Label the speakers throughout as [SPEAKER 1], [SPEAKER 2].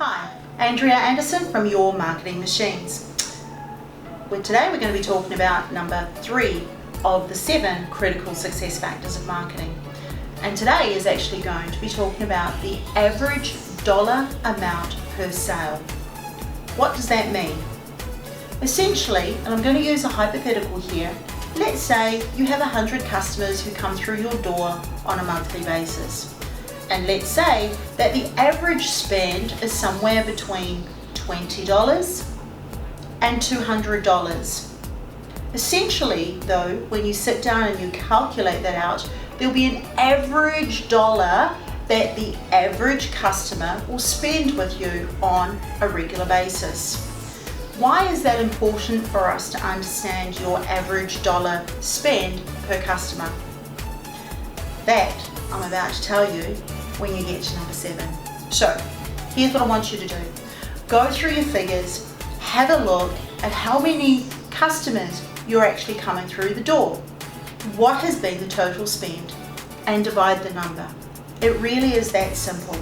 [SPEAKER 1] Hi, Andrea Anderson from Your Marketing Machines. Today we're going to be talking about number 3 of the 7 critical success factors of marketing. And today is actually going to be talking about the average dollar amount per sale. What does that mean? Essentially, and I'm going to use a hypothetical here, let's say you have 100 customers who come through your door on a monthly basis. And let's say that the average spend is somewhere between $20 and $200. Essentially though, when you sit down and you calculate that out, there'll be an average dollar that the average customer will spend with you on a regular basis. Why is that important for us to understand your average dollar spend per customer? That I'm about to tell you when you get to number 7. So here's what I want you to do. Go through your figures, have a look at how many customers you're actually coming through the door. What has been the total spend, and divide the number. It really is that simple.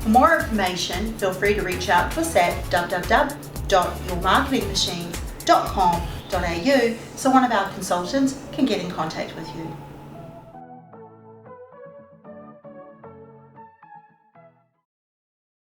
[SPEAKER 1] For more information, feel free to reach out to us at www.yourmarketingmachines.com.au so one of our consultants can get in contact with you.